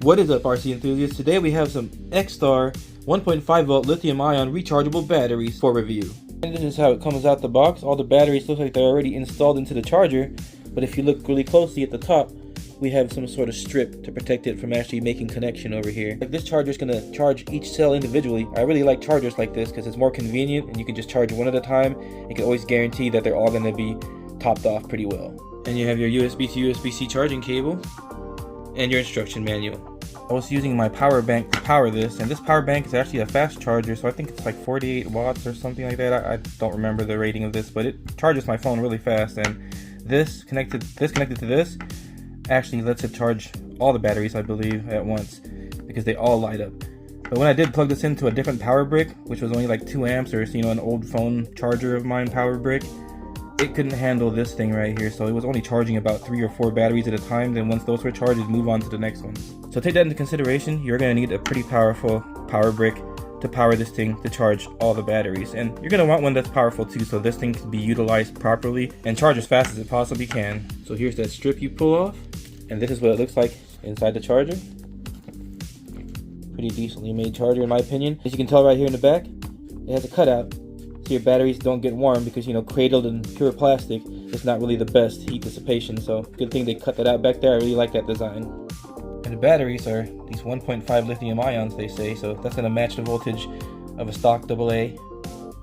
What is up, RC enthusiasts? Today we have some XStar 1.5 volt lithium ion rechargeable batteries for review. And this is how it comes out the box. All the batteries look like they're already installed into the charger, but if you look really closely at the top, we have some sort of strip to protect it from actually making connection over here. Like, this charger is going to charge each cell individually. I really like chargers like this because it's more convenient and you can just charge one at a time. You can always guarantee that they're all going to be topped off pretty well. And you have your USB to USB-C charging cable and your instruction manual. I was using my power bank to power this, and this power bank is actually a fast charger, so I think it's like 48 watts or something like that. I don't remember the rating of this, but it charges my phone really fast, and this connected to this actually lets it charge all the batteries, I believe, at once, because they all light up. But when I did plug this into a different power brick, which was only like 2 amps, or an old phone charger of mine power brick, it couldn't handle this thing right here, so it was only charging about 3 or 4 batteries at a time. Then once those were charged, it'd move on to the next ones. So take that into consideration. You're going to need a pretty powerful power brick to power this thing to charge all the batteries, and you're going to want one that's powerful too, so this thing can be utilized properly and charge as fast as it possibly can. So here's that strip you pull off, and this is what it looks like inside the charger. Pretty decently made charger in my opinion. As you can tell right here in the back, it has a cutout so your batteries don't get warm, because cradled in pure plastic is not really the best heat dissipation, so good thing they cut that out back there. I really like that design. And the batteries are these 1.5 lithium ions, they say, so that's going to match the voltage of a stock AA.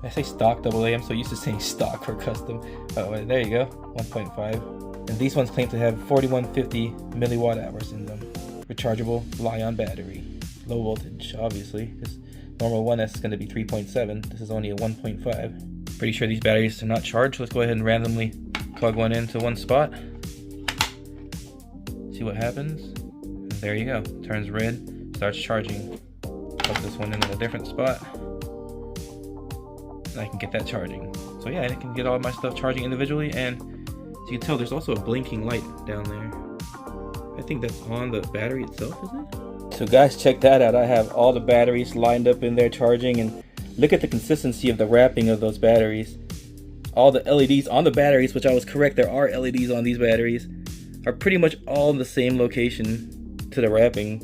I say stock AA, I'm so used to saying stock or custom. Oh, there you go, 1.5. And these ones claim to have 4150 milliwatt hours in them. Rechargeable Li-ion battery. Low voltage, obviously. This normal one is going to be 3.7. This is only a 1.5. Pretty sure these batteries are not charged. Let's go ahead and randomly plug one into one spot. See what happens. And there you go. Turns red, starts charging. Plug this one in a different spot. And I can get that charging. So yeah, I can get all my stuff charging individually, and as you can tell, there's also a blinking light down there. I think that's on the battery itself, isn't it? So guys, check that out. I have all the batteries lined up in there charging, and look at the consistency of the wrapping of those batteries. All the LEDs on the batteries, which I was correct, there are LEDs on these batteries, are pretty much all in the same location to the wrapping.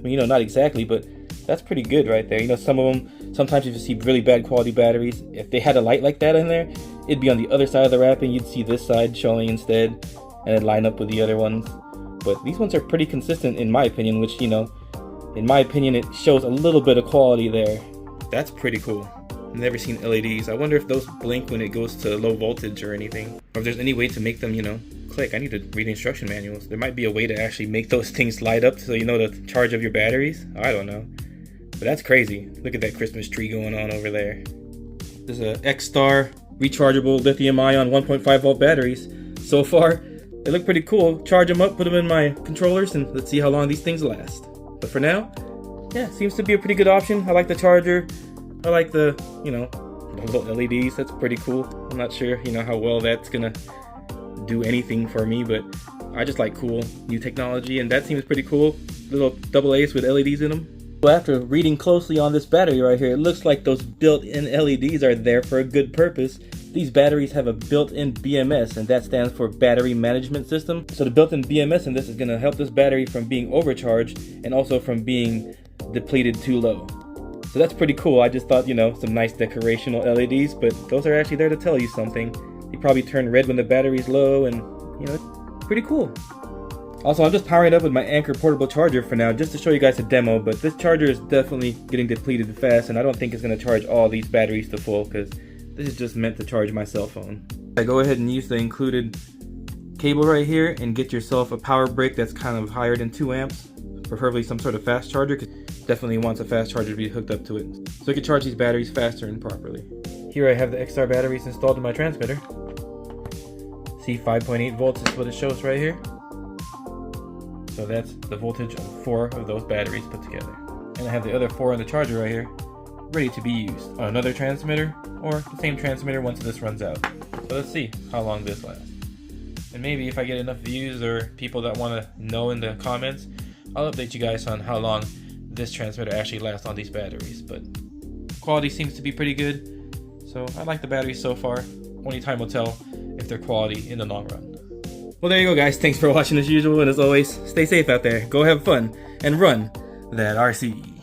I mean, not exactly, but that's pretty good right there. Some of them, sometimes if you see really bad quality batteries, if they had a light like that in there, it'd be on the other side of the wrapping. You'd see this side showing instead, and it'd line up with the other ones. But these ones are pretty consistent in my opinion, which, in my opinion, it shows a little bit of quality there. That's pretty cool. I've never seen LEDs. I wonder if those blink when it goes to low voltage or anything. Or if there's any way to make them, click. I need to read the instruction manuals. There might be a way to actually make those things light up so you know the charge of your batteries. I don't know. But that's crazy. Look at that Christmas tree going on over there. This is a XStar rechargeable lithium ion 1.5 volt batteries. So far, they look pretty cool. Charge them up, put them in my controllers, and let's see how long these things last. But for now, yeah, seems to be a pretty good option. I like the charger. I like the, the little LEDs. That's pretty cool. I'm not sure, how well that's gonna do anything for me, but I just like cool new technology, and that seems pretty cool. Little AA's with LEDs in them. So after reading closely on this battery right here, it looks like those built-in LEDs are there for a good purpose. These batteries have a built-in BMS, and that stands for Battery Management System. So the built-in BMS in this is going to help this battery from being overcharged and also from being depleted too low. So that's pretty cool. I just thought, some nice decorational LEDs, but those are actually there to tell you something. They probably turn red when the battery's low, and, it's pretty cool. Also, I'm just powering it up with my Anker portable charger for now, just to show you guys a demo, but this charger is definitely getting depleted fast, and I don't think it's going to charge all these batteries to full, because this is just meant to charge my cell phone. I go ahead and use the included cable right here and get yourself a power brick that's kind of higher than 2 amps, preferably some sort of fast charger, because definitely wants a fast charger to be hooked up to it, so it can charge these batteries faster and properly. Here I have the XStar batteries installed in my transmitter. See, 5.8 volts is what it shows right here. So that's the voltage of 4 of those batteries put together. And I have the other 4 on the charger right here, ready to be used on another transmitter, or the same transmitter once this runs out. So let's see how long this lasts. And maybe if I get enough views or people that want to know in the comments, I'll update you guys on how long this transmitter actually lasts on these batteries. But quality seems to be pretty good, so I like the batteries so far. Only time will tell if they're quality in the long run. Well, there you go, guys. Thanks for watching as usual, and as always, stay safe out there. Go have fun and run that RC.